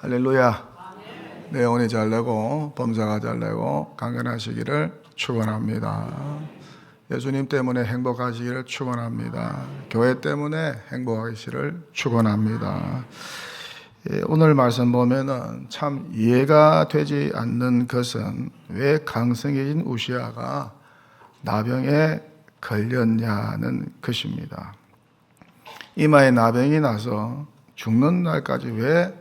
할렐루야. 내 영혼이 잘되고 범사가 잘되고 강건하시기를 축원합니다. 예수님 때문에 행복하시기를 축원합니다. 교회 때문에 행복하시기를 축원합니다. 오늘 말씀 보면은 참 이해가 되지 않는 것은 왜 강성해진 우시아가 나병에 걸렸냐는 것입니다. 이마에 나병이 나서 죽는 날까지 왜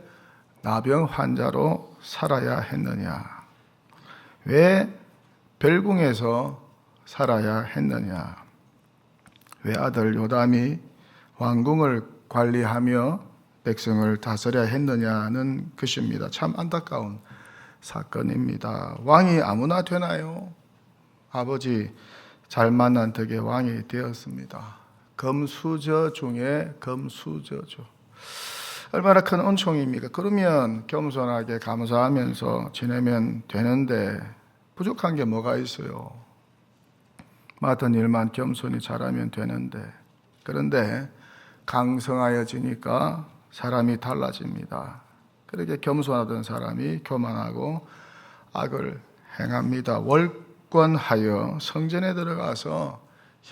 나병 환자로 살아야 했느냐? 왜 별궁에서 살아야 했느냐? 왜 아들 요담이 왕궁을 관리하며 백성을 다스려야 했느냐는 것입니다. 참 안타까운 사건입니다. 왕이 아무나 되나요? 아버지 잘 만난 덕에 왕이 되었습니다. 금수저 중에 금수저죠. 얼마나 큰 은총입니까? 그러면 겸손하게 감사하면서 지내면 되는데 부족한 게 뭐가 있어요? 맡은 일만 겸손히 잘하면 되는데, 그런데 강성하여지니까 사람이 달라집니다. 그렇게 겸손하던 사람이 교만하고 악을 행합니다. 월권하여 성전에 들어가서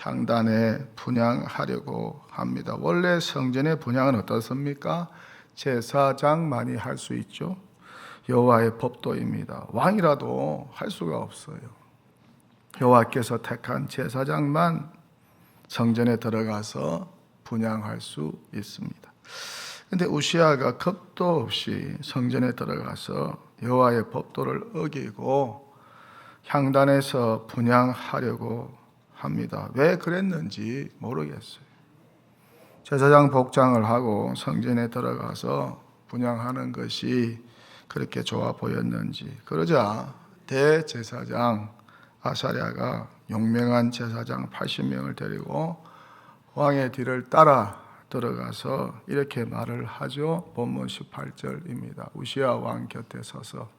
향단에 분향하려고 합니다. 원래 성전의 분향은 어떻습니까? 제사장만이 할 수 있죠. 여호와의 법도입니다. 왕이라도 할 수가 없어요. 여호와께서 택한 제사장만 성전에 들어가서 분향할 수 있습니다. 그런데 우시아가 겁도 없이 성전에 들어가서 여호와의 법도를 어기고 향단에서 분향하려고 합니다. 왜 그랬는지 모르겠어요. 제사장 복장을 하고 성전에 들어가서 분향하는 것이 그렇게 좋아 보였는지, 그러자 대제사장 아사랴가 용맹한 제사장 80명을 데리고 왕의 뒤를 따라 들어가서 이렇게 말을 하죠. 본문 18절입니다. 우시아 왕 곁에 서서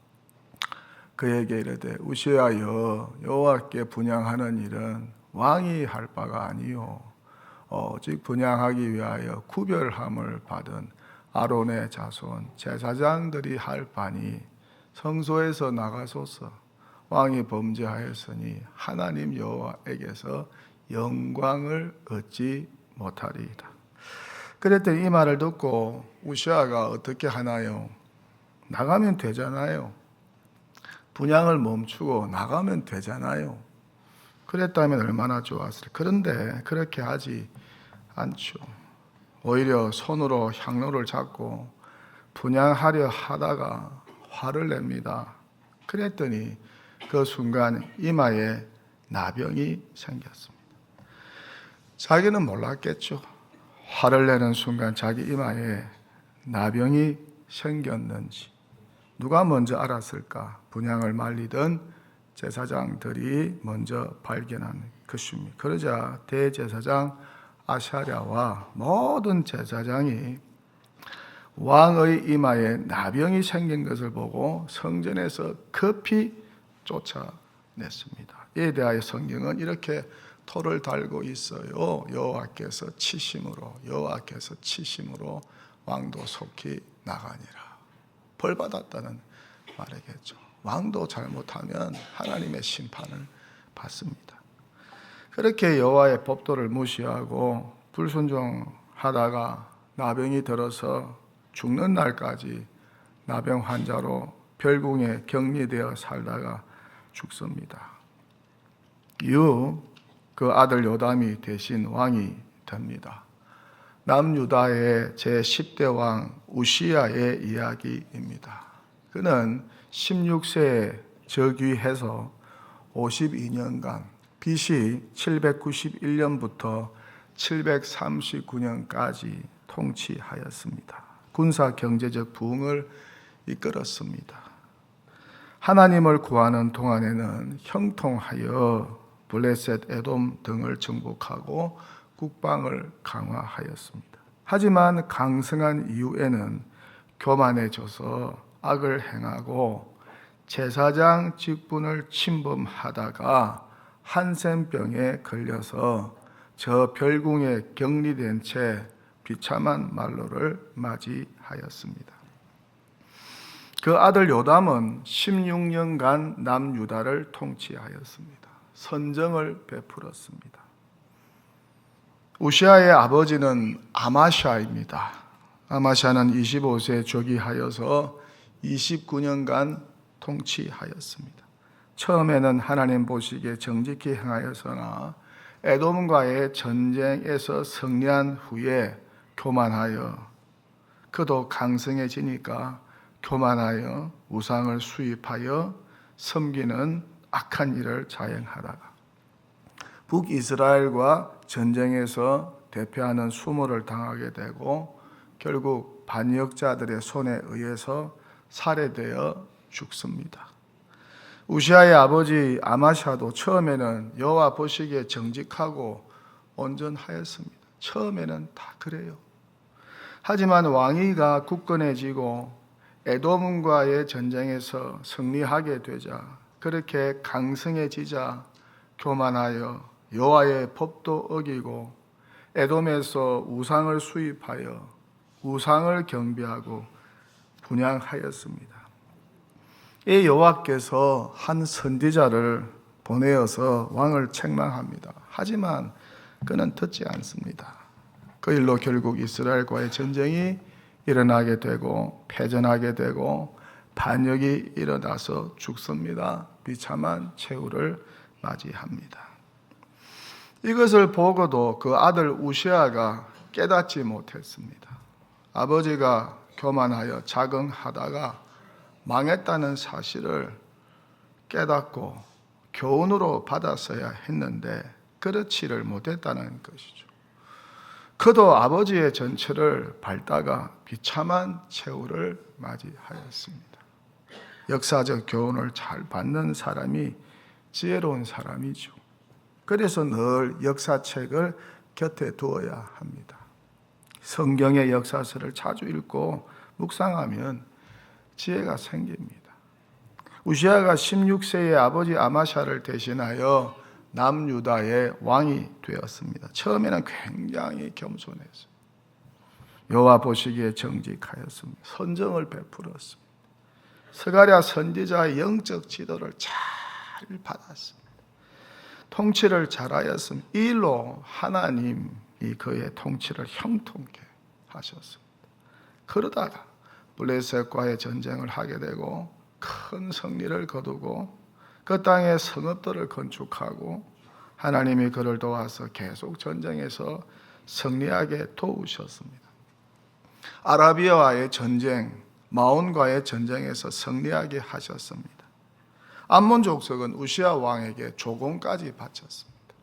그에게 이르되 우시아여, 여호와께 분향하는 일은 왕이 할 바가 아니요 오직 분향하기 위하여 구별함을 받은 아론의 자손 제사장들이 할 바니 성소에서 나가소서. 왕이 범죄하였으니 하나님 여호와에게서 영광을 얻지 못하리이다. 그랬더니 이 말을 듣고 우시아가 어떻게 하나요? 나가면 되잖아요. 분향을 멈추고 나가면 되잖아요. 그랬다면 얼마나 좋았을까. 그런데 그렇게 하지 않죠. 오히려 손으로 향로를 잡고 분향하려 하다가 화를 냅니다. 그랬더니 그 순간 이마에 나병이 생겼습니다. 자기는 몰랐겠죠. 화를 내는 순간 자기 이마에 나병이 생겼는지. 누가 먼저 알았을까? 분향을 말리던 제사장들이 먼저 발견한 것입니다. 그러자 대제사장 아사랴와 모든 제사장이 왕의 이마에 나병이 생긴 것을 보고 성전에서 급히 쫓아냈습니다. 이에 대하여 성경은 이렇게 토를 달고 있어요. 여호와께서 치심으로 왕도 속히 나가니라. 벌 받았다는 말이겠죠. 왕도 잘못하면 하나님의 심판을 받습니다. 그렇게 여호와의 법도를 무시하고 불순종하다가 나병이 들어서 죽는 날까지 나병 환자로 별궁에 격리되어 살다가 죽습니다. 이후 그 아들 요담이 대신 왕이 됩니다. 남유다의 제10대 왕 우시야의 이야기입니다. 그는 16세에 즉위해서 52년간 BC 791년부터 739년까지 통치하였습니다. 군사 경제적 부흥을 이끌었습니다. 하나님을 구하는 동안에는 형통하여 블레셋 에돔 등을 정복하고 국방을 강화하였습니다. 하지만 강성한 이후에는 교만해져서 악을 행하고 제사장 직분을 침범하다가 한센병에 걸려서 저 별궁에 격리된 채 비참한 말로를 맞이하였습니다. 그 아들 요담은 16년간 남유다를 통치하였습니다. 선정을 베풀었습니다. 우시아의 아버지는 아마샤입니다. 아마샤는 25세에 즉위하여서 29년간 통치하였습니다. 처음에는 하나님 보시기에 정직히 행하였으나 에돔과의 전쟁에서 승리한 후에 교만하여, 그도 강성해지니까 교만하여 우상을 수입하여 섬기는 악한 일을 자행하다가 북이스라엘과 전쟁에서 대표하는 수모를 당하게 되고 결국 반역자들의 손에 의해서 살해되어 죽습니다. 우시아의 아버지 아마샤도 처음에는 여호와 보시기에 정직하고 온전하였습니다. 처음에는 다 그래요. 하지만 왕위가 굳건해지고 에돔과의 전쟁에서 승리하게 되자, 그렇게 강성해지자 교만하여 여호와의 법도 어기고 에돔에서 우상을 수입하여 우상을 경배하고 분향하였습니다. 이 여호와께서 한 선지자를 보내어서 왕을 책망합니다. 하지만 그는 듣지 않습니다. 그 일로 결국 이스라엘과의 전쟁이 일어나게 되고 패전하게 되고 반역이 일어나서 죽습니다. 비참한 최후를 맞이합니다. 이것을 보고도 그 아들 우시아가 깨닫지 못했습니다. 아버지가 교만하여 자긍하다가 망했다는 사실을 깨닫고 교훈으로 받았어야 했는데 그렇지를 못했다는 것이죠. 그도 아버지의 전철을 밟다가 비참한 최후를 맞이하였습니다. 역사적 교훈을 잘 받는 사람이 지혜로운 사람이죠. 그래서 늘 역사책을 곁에 두어야 합니다. 성경의 역사서를 자주 읽고 묵상하면 지혜가 생깁니다. 우시아가 16세의 아버지 아마샤를 대신하여 남유다의 왕이 되었습니다. 처음에는 굉장히 겸손했어요. 여호와 보시기에 정직하였습니다. 선정을 베풀었습니다. 스가랴 선지자의 영적 지도를 잘 받았습니다. 통치를 잘하였습니다. 이 일로 하나님이 그의 통치를 형통케 하셨습니다. 그러다가 블레셋과의 전쟁을 하게 되고 큰 승리를 거두고 그 땅에 성읍들을 건축하고 하나님이 그를 도와서 계속 전쟁에서 승리하게 도우셨습니다. 아라비아와의 전쟁, 마온과의 전쟁에서 승리하게 하셨습니다. 암몬 족속은 우시아 왕에게 조공까지 바쳤습니다.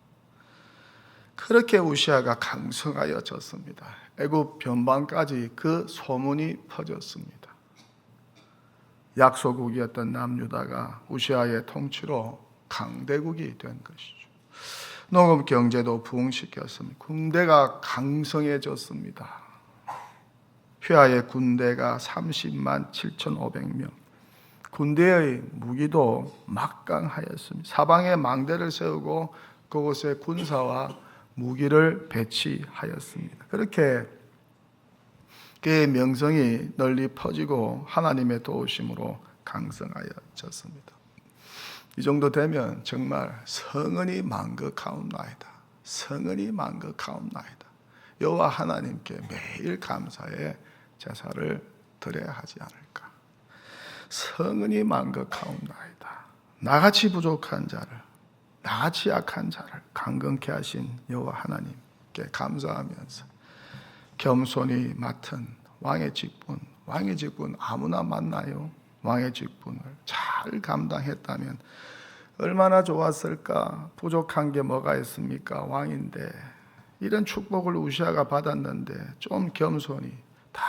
그렇게 우시아가 강성하여졌습니다. 애굽 변방까지 그 소문이 퍼졌습니다. 약소국이었던 남유다가 우시아의 통치로 강대국이 된 것이죠. 농업 경제도 부흥시켰습니다. 군대가 강성해졌습니다. 휘하의 군대가 30만 7,500명. 군대의 무기도 막강하였습니다. 사방에 망대를 세우고 그곳에 군사와 무기를 배치하였습니다. 그렇게 그의 명성이 널리 퍼지고 하나님의 도우심으로 강성하여졌습니다. 이 정도 되면 정말 성은이 만극하옵나이다. 성은이 만극하옵나이다. 여호와 하나님께 매일 감사의 제사를 드려야 하지 않을까. 성은이 만극하옵나이다. 나같이 부족한 자를, 나같이 약한 자를 강건케 하신 여호와 하나님께 감사하면서 겸손히 맡은 왕의 직분, 왕의 직분 아무나 맡나요? 왕의 직분을 잘 감당했다면 얼마나 좋았을까? 부족한 게 뭐가 있습니까? 왕인데 이런 축복을 우시아가 받았는데 좀 겸손히, 다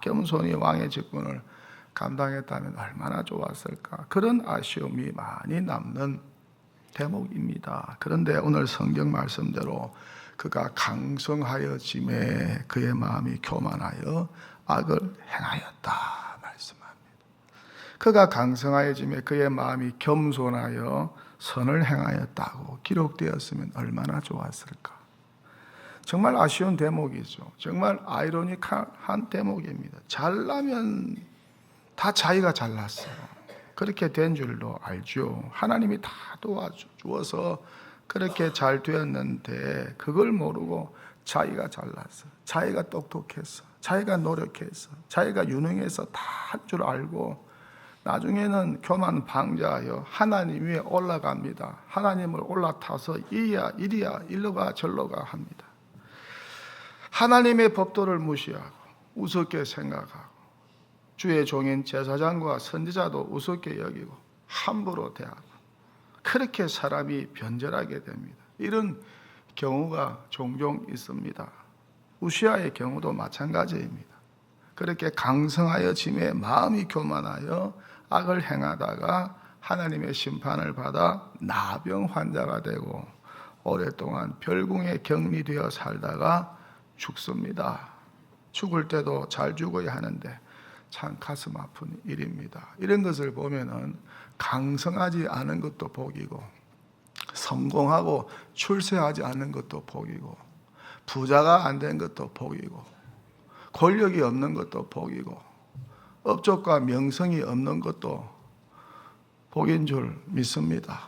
겸손히 왕의 직분을 감당했다면 얼마나 좋았을까? 그런 아쉬움이 많이 남는 대목입니다. 그런데 오늘 성경 말씀대로 그가 강성하여짐에 그의 마음이 교만하여 악을 행하였다 말씀합니다. 그가 강성하여짐에 그의 마음이 겸손하여 선을 행하였다고 기록되었으면 얼마나 좋았을까. 정말 아쉬운 대목이죠. 정말 아이러니한 대목입니다. 잘나면 다 자기가 잘났어요. 그렇게 된 줄로 알죠. 하나님이 다 도와주어서 그렇게 잘 되었는데 그걸 모르고 자기가 잘났어, 자기가 똑똑했어, 자기가 노력했어, 자기가 유능해서 다 할 줄 알고 나중에는 교만 방자하여 하나님 위에 올라갑니다. 하나님을 올라타서 이야 이리야 일로가 절로가 합니다. 하나님의 법도를 무시하고 우습게 생각하고 주의 종인 제사장과 선지자도 우습게 여기고 함부로 대하고 그렇게 사람이 변절하게 됩니다. 이런 경우가 종종 있습니다. 우시아의 경우도 마찬가지입니다. 그렇게 강성하여 짐에 마음이 교만하여 악을 행하다가 하나님의 심판을 받아 나병 환자가 되고 오랫동안 별궁에 격리되어 살다가 죽습니다. 죽을 때도 잘 죽어야 하는데 참 가슴 아픈 일입니다. 이런 것을 보면은 강성하지 않은 것도 복이고 성공하고 출세하지 않는 것도 복이고 부자가 안 된 것도 복이고 권력이 없는 것도 복이고 업적과 명성이 없는 것도 복인 줄 믿습니다.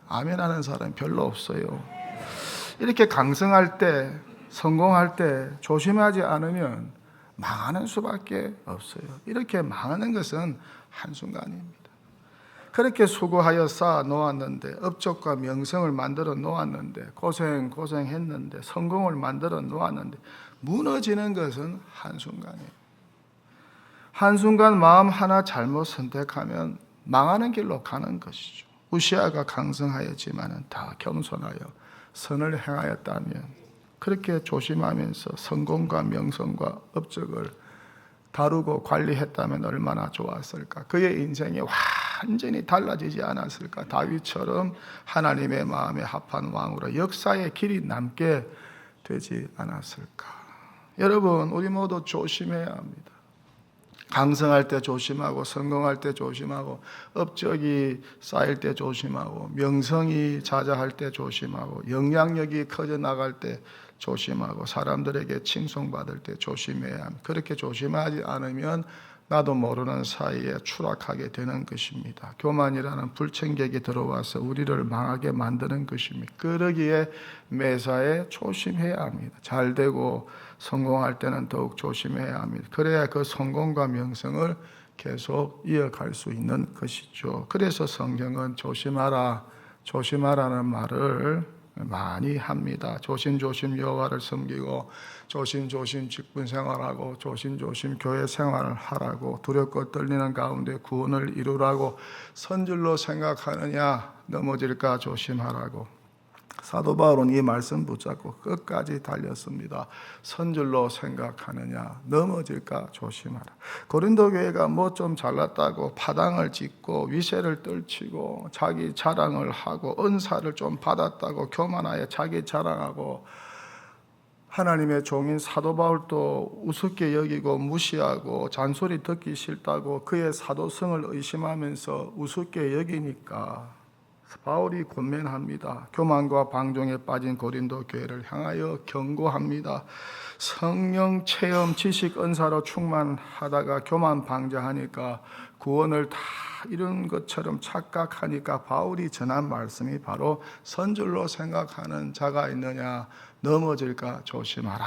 아멘 하는 사람 별로 없어요. 이렇게 강성할 때 성공할 때 조심하지 않으면 망하는 수밖에 없어요. 이렇게 망하는 것은 한순간입니다. 그렇게 수고하여 쌓아 놓았는데 업적과 명성을 만들어 놓았는데 고생했는데 성공을 만들어 놓았는데 무너지는 것은 한순간이에요. 한순간 마음 하나 잘못 선택하면 망하는 길로 가는 것이죠. 우시아가 강성하였지만은 다 겸손하여 선을 행하였다면 그렇게 조심하면서 성공과 명성과 업적을 다루고 관리했다면 얼마나 좋았을까. 그의 인생이 완전히 달라지지 않았을까. 다윗처럼 하나님의 마음에 합한 왕으로 역사의 길이 남게 되지 않았을까. 여러분, 우리 모두 조심해야 합니다. 강성할 때 조심하고 성공할 때 조심하고 업적이 쌓일 때 조심하고 명성이 자자할 때 조심하고 영향력이 커져 나갈 때 조심하고 사람들에게 칭송받을 때 조심해야 합니다. 그렇게 조심하지 않으면 나도 모르는 사이에 추락하게 되는 것입니다. 교만이라는 불청객이 들어와서 우리를 망하게 만드는 것입니다. 그러기에 매사에 조심해야 합니다. 잘 되고 성공할 때는 더욱 조심해야 합니다. 그래야 그 성공과 명성을 계속 이어갈 수 있는 것이죠. 그래서 성경은 조심하라는 말을 많이 합니다. 조심조심 여호와를 섬기고 조심조심 직분 생활하고 조심조심 교회 생활을 하라고 두렵고 떨리는 가운데 구원을 이루라고 선줄로 생각하느냐 넘어질까 조심하라고 사도 바울은 이 말씀 붙잡고 끝까지 달렸습니다. 선줄로 생각하느냐 넘어질까 조심하라. 고린도 교회가 뭐 좀 잘났다고 파당을 짓고 위세를 떨치고 자기 자랑을 하고 은사를 좀 받았다고 교만하여 자기 자랑하고 하나님의 종인 사도 바울도 우습게 여기고 무시하고 잔소리 듣기 싫다고 그의 사도성을 의심하면서 우습게 여기니까 바울이 권면합니다. 교만과 방종에 빠진 고린도 교회를 향하여 경고합니다. 성령 체험 지식 은사로 충만하다가 교만 방자하니까 구원을 다 이런 것처럼 착각하니까 바울이 전한 말씀이 바로 선줄로 생각하는 자가 있느냐 넘어질까 조심하라.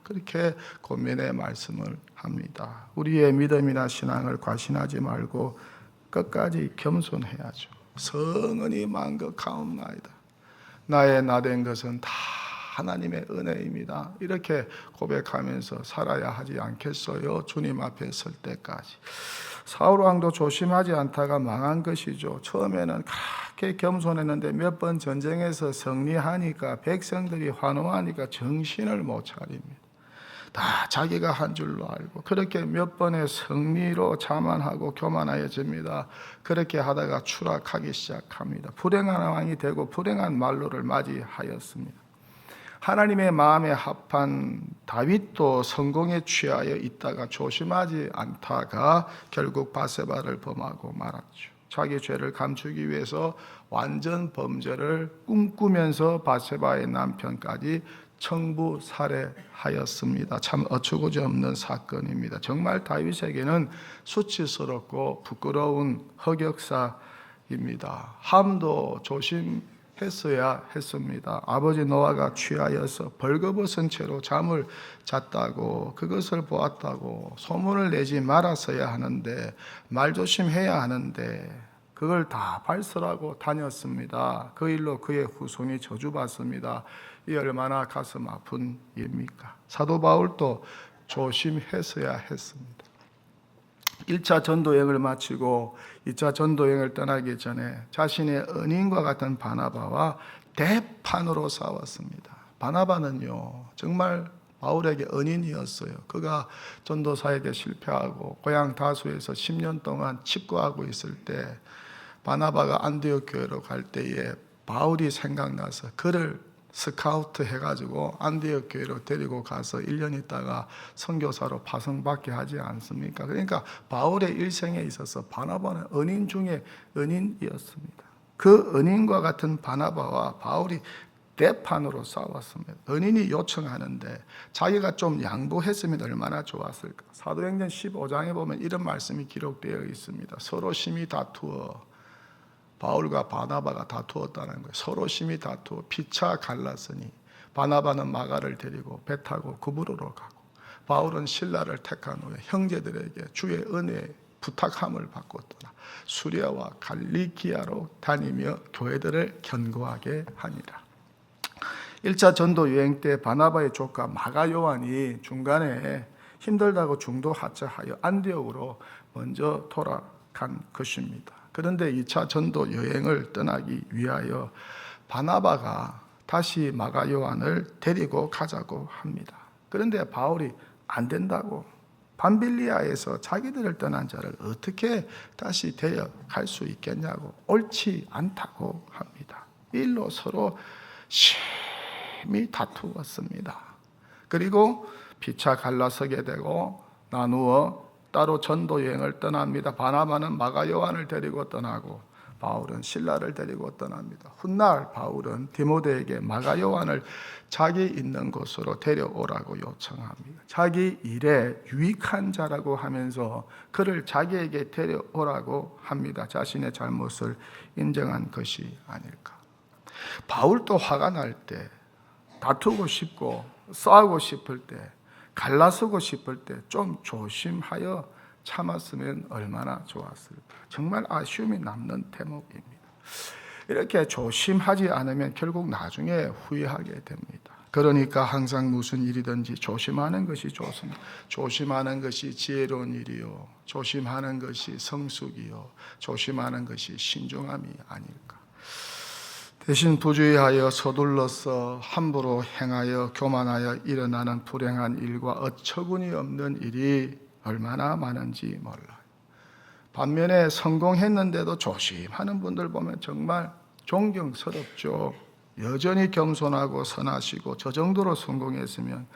그렇게 권면의 말씀을 합니다. 우리의 믿음이나 신앙을 과신하지 말고 끝까지 겸손해야죠. 성은이 만극하옵나이다. 나의 나된 것은 다 하나님의 은혜입니다. 이렇게 고백하면서 살아야 하지 않겠어요? 주님 앞에 설 때까지. 사울 왕도 조심하지 않다가 망한 것이죠. 처음에는 그렇게 겸손했는데 몇 번 전쟁에서 승리하니까 백성들이 환호하니까 정신을 못 차립니다. 다 자기가 한 줄로 알고 그렇게 몇 번의 승리로 자만하고 교만하여집니다. 그렇게 하다가 추락하기 시작합니다. 불행한 왕이 되고 불행한 말로를 맞이하였습니다. 하나님의 마음에 합한 다윗도 성공에 취하여 있다가 조심하지 않다가 결국 바세바를 범하고 말았죠. 자기 죄를 감추기 위해서 완전 범죄를 꿈꾸면서 바세바의 남편까지 청부 살해하였습니다. 참 어처구니 없는 사건입니다. 정말 다윗에게는 수치스럽고 부끄러운 흑역사입니다. 함도 조심했어야 했습니다. 아버지 노아가 취하여서 벌거벗은 채로 잠을 잤다고, 그것을 보았다고 소문을 내지 말았어야 하는데, 말조심해야 하는데 그걸 다 발설하고 다녔습니다. 그 일로 그의 후손이 저주받습니다. 이 얼마나 가슴 아픈 일입니까? 사도 바울도 조심했어야 했습니다. 1차 전도여행을 마치고 2차 전도여행을 떠나기 전에 자신의 은인과 같은 바나바와 대판으로 싸웠습니다. 바나바는요, 정말 바울에게 은인이었어요. 그가 전도사에게 실패하고 고향 다수에서 10년 동안 칩거하고 있을 때 바나바가 안디옥 교회로 갈 때에 바울이 생각나서 그를 스카우트 해가지고 안디옥 교회로 데리고 가서 1년 있다가 선교사로 파송받게 하지 않습니까? 그러니까 바울의 일생에 있어서 바나바는 은인 중에 은인이었습니다. 그 은인과 같은 바나바와 바울이 대판으로 싸웠습니다. 은인이 요청하는데 자기가 좀 양보했으면 얼마나 좋았을까. 사도행전 15장에 보면 이런 말씀이 기록되어 있습니다. 서로 심히 다투어, 바울과 바나바가 다투었다는 거예요. 서로 심히 다투어 피차 갈랐으니 바나바는 마가를 데리고 배 타고 구브로로 가고, 바울은 신라를 택한 후에 형제들에게 주의 은혜 부탁함을 받고 떠나 수리아와 갈리기아로 다니며 교회들을 견고하게 하니라. 1차 전도 여행 때 바나바의 조카 마가 요한이 중간에 힘들다고 중도 하차하여 안디옥으로 먼저 돌아간 것입니다. 그런데 2차 전도 여행을 떠나기 위하여 바나바가 다시 마가 요한을 데리고 가자고 합니다. 그런데 바울이 안 된다고, 밤빌리아에서 자기들을 떠난 자를 어떻게 다시 데려갈 수 있겠냐고, 옳지 않다고 합니다. 일로 서로 심히 다투었습니다. 그리고 피차 갈라서게 되고 나누어 따로 전도 여행을 떠납니다. 바나바는 마가 요한을 데리고 떠나고 바울은 실라를 데리고 떠납니다. 훗날 바울은 디모데에게 마가 요한을 자기 있는 곳으로 데려오라고 요청합니다. 자기 일에 유익한 자라고 하면서 그를 자기에게 데려오라고 합니다. 자신의 잘못을 인정한 것이 아닐까. 바울도 화가 날 때, 다투고 싶고 싸우고 싶을 때, 갈라서고 싶을 때 좀 조심하여 참았으면 얼마나 좋았을까. 정말 아쉬움이 남는 대목입니다. 이렇게 조심하지 않으면 결국 나중에 후회하게 됩니다. 그러니까 항상 무슨 일이든지 조심하는 것이 좋습니다. 조심하는 것이 지혜로운 일이요, 조심하는 것이 성숙이요, 조심하는 것이 신중함이 아닐까. 대신 부주의하여 서둘러서 함부로 행하여 교만하여 일어나는 불행한 일과 어처구니 없는 일이 얼마나 많은지 몰라요. 반면에 성공했는데도 조심하는 분들 보면 정말 존경스럽죠. 여전히 겸손하고 선하시고, 저 정도로 성공했으면,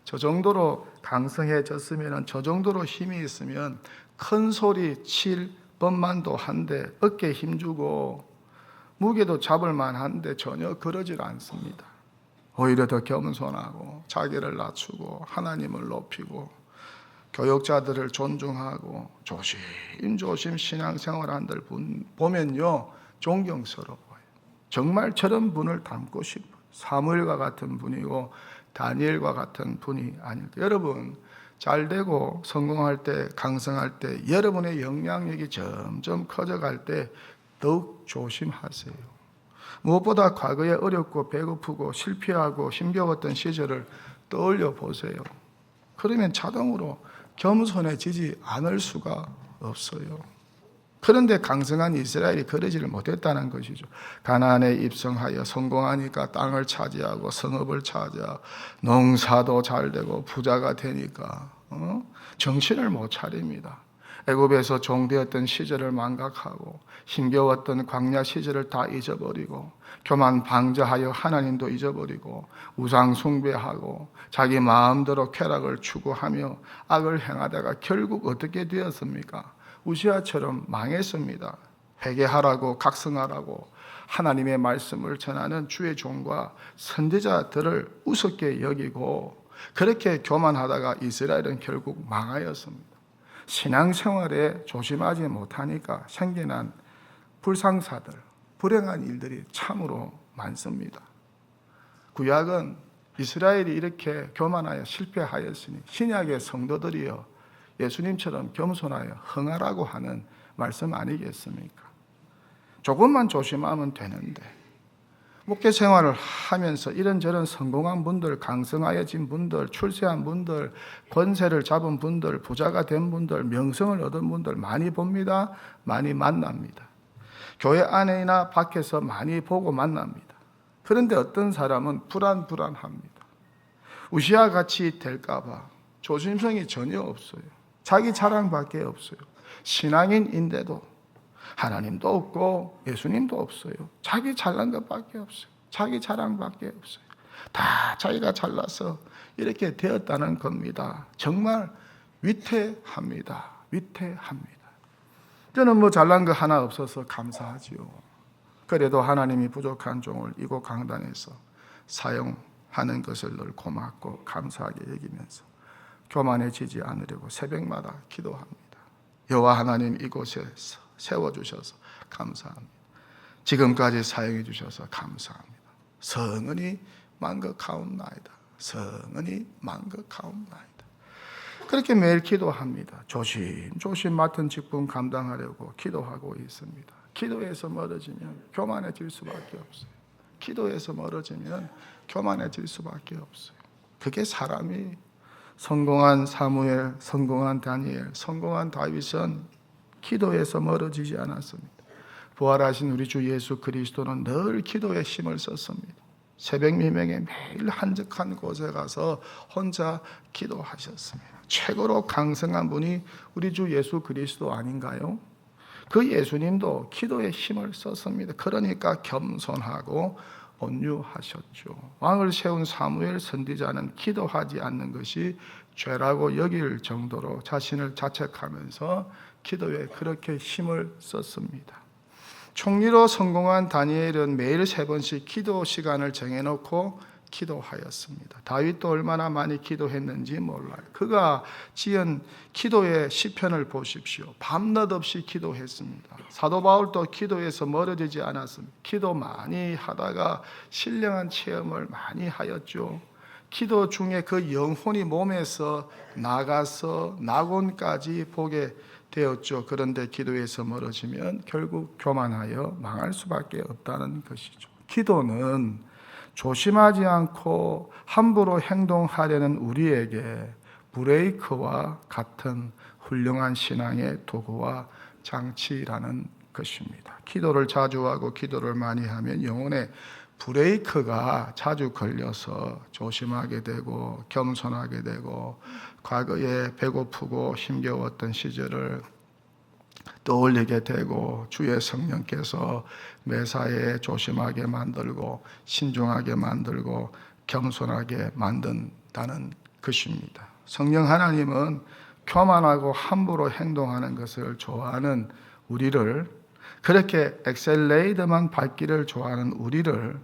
저 정도로 강성해졌으면, 저 정도로 힘이 있으면 큰 소리 칠 법만도 한데, 어깨 힘주고 무게도 잡을 만한데 전혀 그러질 않습니다. 오히려 더 겸손하고 자기를 낮추고 하나님을 높이고 교육자들을 존중하고 조심조심 신앙생활하는 분 보면요, 존경스러워요. 정말 저런 분을 닮고 싶어요. 사무엘과 같은 분이고 다니엘과 같은 분이 아닐까. 여러분, 잘되고 성공할 때, 강성할 때, 여러분의 영향력이 점점 커져갈 때 더욱 조심하세요. 무엇보다 과거에 어렵고 배고프고 실패하고 힘겨웠던 시절을 떠올려 보세요. 그러면 자동으로 겸손해지지 않을 수가 없어요. 그런데 강성한 이스라엘이 그러지를 못했다는 것이죠. 가나안에 입성하여 성공하니까 땅을 차지하고 성읍을 차지하고 농사도 잘 되고 부자가 되니까 정신을 못 차립니다. 애굽에서 종되었던 시절을 망각하고 힘겨웠던 광야 시절을 다 잊어버리고 교만 방자하여 하나님도 잊어버리고 우상 숭배하고 자기 마음대로 쾌락을 추구하며 악을 행하다가 결국 어떻게 되었습니까? 우시아처럼 망했습니다. 회개하라고 각성하라고 하나님의 말씀을 전하는 주의 종과 선지자들을 우습게 여기고 그렇게 교만하다가 이스라엘은 결국 망하였습니다. 신앙생활에 조심하지 못하니까 생겨난 불상사들, 불행한 일들이 참으로 많습니다. 구약은 이스라엘이 이렇게 교만하여 실패하였으니 신약의 성도들이여 예수님처럼 겸손하여 흥하라고 하는 말씀 아니겠습니까? 조금만 조심하면 되는데 목회 생활을 하면서 이런저런 성공한 분들, 강성하여진 분들, 출세한 분들, 권세를 잡은 분들, 부자가 된 분들, 명성을 얻은 분들 많이 봅니다. 많이 만납니다. 교회 안이나 밖에서 많이 보고 만납니다. 그런데 어떤 사람은 불안합니다. 우시와 같이 될까봐 조심성이 전혀 없어요. 자기 자랑밖에 없어요. 신앙인인데도 하나님도 없고 예수님도 없어요. 자기 잘난 것밖에 없어요. 자기 자랑밖에 없어요. 다 자기가 잘나서 이렇게 되었다는 겁니다. 정말 위태합니다. 위태합니다. 저는 뭐 잘난 거 하나 없어서 감사하지요. 그래도 하나님이 부족한 종을 이곳 강단에서 사용하는 것을 늘 고맙고 감사하게 여기면서 교만해지지 않으려고 새벽마다 기도합니다. 여호와 하나님 이곳에서 세워주셔서 감사합니다. 지금까지 사용해 주셔서 감사합니다. 성은이 만극하옵나이다. 성은이 만극하옵나이다. 그렇게 매일 기도합니다. 조심조심 맡은 직분 감당하려고 기도하고 있습니다. 기도에서 멀어지면 교만해질 수밖에 없어요. 기도에서 멀어지면 교만해질 수밖에 없어요. 그게 사람이 성공한 사무엘, 성공한 다니엘, 성공한 다윗은 기도에서 멀어지지 않았습니다. 부활하신 우리 주 예수 그리스도는 늘 기도에 힘을 썼습니다. 새벽 미명에 매일 한적한 곳에 가서 혼자 기도하셨습니다. 최고로 강성한 분이 우리 주 예수 그리스도 아닌가요? 그 예수님도 기도에 힘을 썼습니다. 그러니까 겸손하고 온유하셨죠. 왕을 세운 사무엘 선지자는 기도하지 않는 것이 죄라고 여길 정도로 자신을 자책하면서 기도에 그렇게 힘을 썼습니다. 총리로 성공한 다니엘은 매일 3번씩 기도 시간을 정해놓고 기도하였습니다. 다윗도 얼마나 많이 기도했는지 몰라요. 그가 지은 기도의 시편을 보십시오. 밤낮 없이 기도했습니다. 사도 바울도 기도에서 멀어지지 않았습니다. 기도 많이 하다가 신령한 체험을 많이 하였죠. 기도 중에 그 영혼이 몸에서 나가서 낙원까지 보게 되었죠. 그런데 기도에서 멀어지면 결국 교만하여 망할 수밖에 없다는 것이죠. 기도는 조심하지 않고 함부로 행동하려는 우리에게 브레이크와 같은 훌륭한 신앙의 도구와 장치라는 것입니다. 기도를 자주 하고 기도를 많이 하면 영혼의 브레이크가 자주 걸려서 조심하게 되고 겸손하게 되고 과거에 배고프고 힘겨웠던 시절을 떠올리게 되고 주의 성령께서 매사에 조심하게 만들고 신중하게 만들고 겸손하게 만든다는 것입니다. 성령 하나님은 교만하고 함부로 행동하는 것을 좋아하는 우리를, 그렇게 엑셀레이드만 밟기를 좋아하는 우리를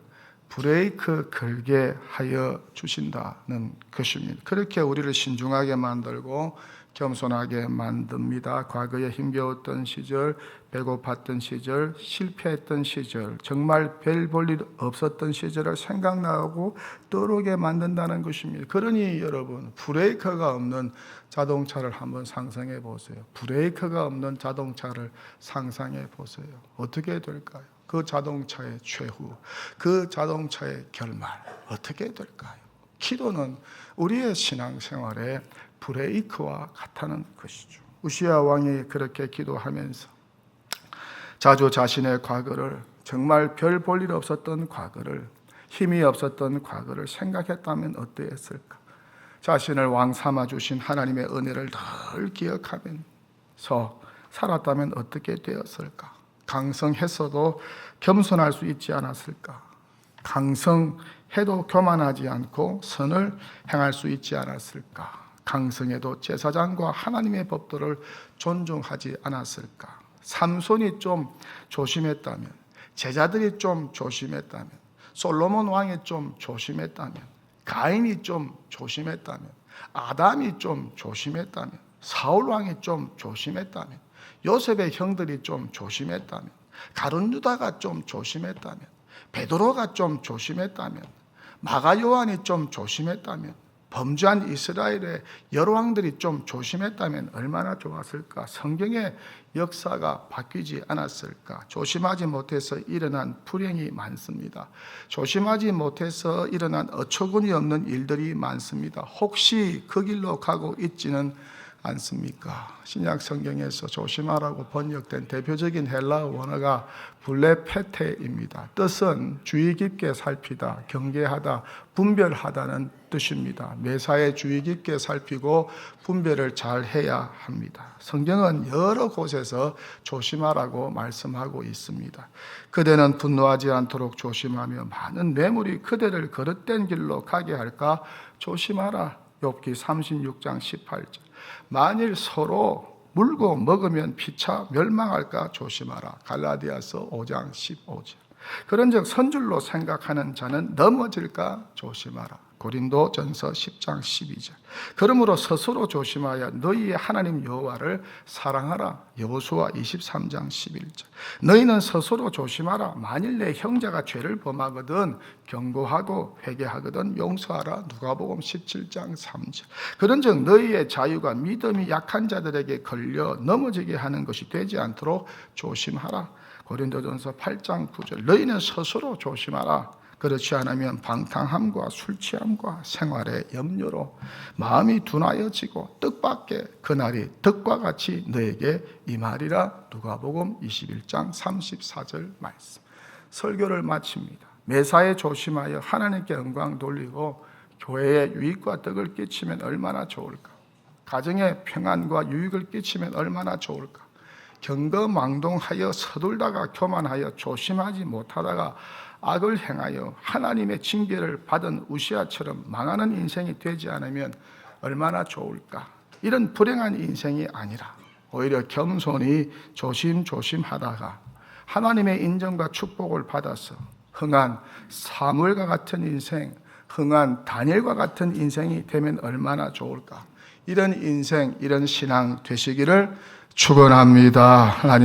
브레이크 걸게 하여 주신다는 것입니다. 그렇게 우리를 신중하게 만들고 겸손하게 만듭니다. 과거에 힘겨웠던 시절, 배고팠던 시절, 실패했던 시절, 정말 별 볼 일 없었던 시절을 생각나고 떠오르게 만든다는 것입니다. 그러니 여러분, 브레이크가 없는 자동차를 한번 상상해 보세요. 브레이크가 없는 자동차를 상상해 보세요. 어떻게 될까요? 그 자동차의 최후, 그 자동차의 결말 어떻게 될까요? 기도는 우리의 신앙생활에 브레이크와 같다는 것이죠. 우시야 왕이 그렇게 기도하면서 자주 자신의 과거를, 정말 별 볼 일 없었던 과거를, 힘이 없었던 과거를 생각했다면 어떠했을까? 자신을 왕 삼아 주신 하나님의 은혜를 늘 기억하면서 살았다면 어떻게 되었을까? 강성했어도 겸손할 수 있지 않았을까? 강성해도 교만하지 않고 선을 행할 수 있지 않았을까? 강성해도 제사장과 하나님의 법도를 존중하지 않았을까? 삼손이 좀 조심했다면, 제자들이 좀 조심했다면, 솔로몬 왕이 좀 조심했다면, 가인이 좀 조심했다면, 아담이 좀 조심했다면, 사울 왕이 좀 조심했다면, 요셉의 형들이 좀 조심했다면, 가룟 유다가 좀 조심했다면, 베드로가 좀 조심했다면, 마가 요한이 좀 조심했다면, 범죄한 이스라엘의 여러 왕들이 좀 조심했다면 얼마나 좋았을까? 성경의 역사가 바뀌지 않았을까? 조심하지 못해서 일어난 불행이 많습니다. 조심하지 못해서 일어난 어처구니 없는 일들이 많습니다. 혹시 그 길로 가고 있지는 않습니까? 신약 성경에서 조심하라고 번역된 대표적인 헬라어 원어가 블레페테입니다. 뜻은 주의 깊게 살피다, 경계하다, 분별하다는 뜻입니다. 매사에 주의 깊게 살피고 분별을 잘 해야 합니다. 성경은 여러 곳에서 조심하라고 말씀하고 있습니다. 그대는 분노하지 않도록 조심하며 많은 뇌물이 그대를 거릇된 길로 가게 할까 조심하라. 욥기 36장 18절. 만일 서로 물고 먹으면 피차 멸망할까 조심하라. 갈라디아서 5장 15절. 그런즉 선줄로 생각하는 자는 넘어질까 조심하라. 고린도전서 10장 12절. 그러므로 스스로 조심하여 너희의 하나님 여호와를 사랑하라. 여호수아 23장 11절. 너희는 스스로 조심하라. 만일 내 형제가 죄를 범하거든 경고하고 회개하거든 용서하라. 누가복음 17장 3절. 그런즉 너희의 자유가 믿음이 약한 자들에게 걸려 넘어지게 하는 것이 되지 않도록 조심하라. 고린도전서 8장 9절. 너희는 스스로 조심하라. 그렇지 않으면 방탕함과 술 취함과 생활의 염려로 마음이 둔하여지고 뜻밖의 그날이 덕과 같이 너에게 임하리라. 누가복음 21장 34절 말씀. 설교를 마칩니다. 매사에 조심하여 하나님께 영광 돌리고 교회에 유익과 덕을 끼치면 얼마나 좋을까? 가정에 평안과 유익을 끼치면 얼마나 좋을까? 경거망동하여 서둘다가 교만하여 조심하지 못하다가 악을 행하여 하나님의 징계를 받은 우시아처럼 망하는 인생이 되지 않으면 얼마나 좋을까? 이런 불행한 인생이 아니라 오히려 겸손히 조심조심하다가 하나님의 인정과 축복을 받아서 흥한 사무엘과 같은 인생, 흥한 다니엘과 같은 인생이 되면 얼마나 좋을까? 이런 인생, 이런 신앙 되시기를 축원합니다. 하나님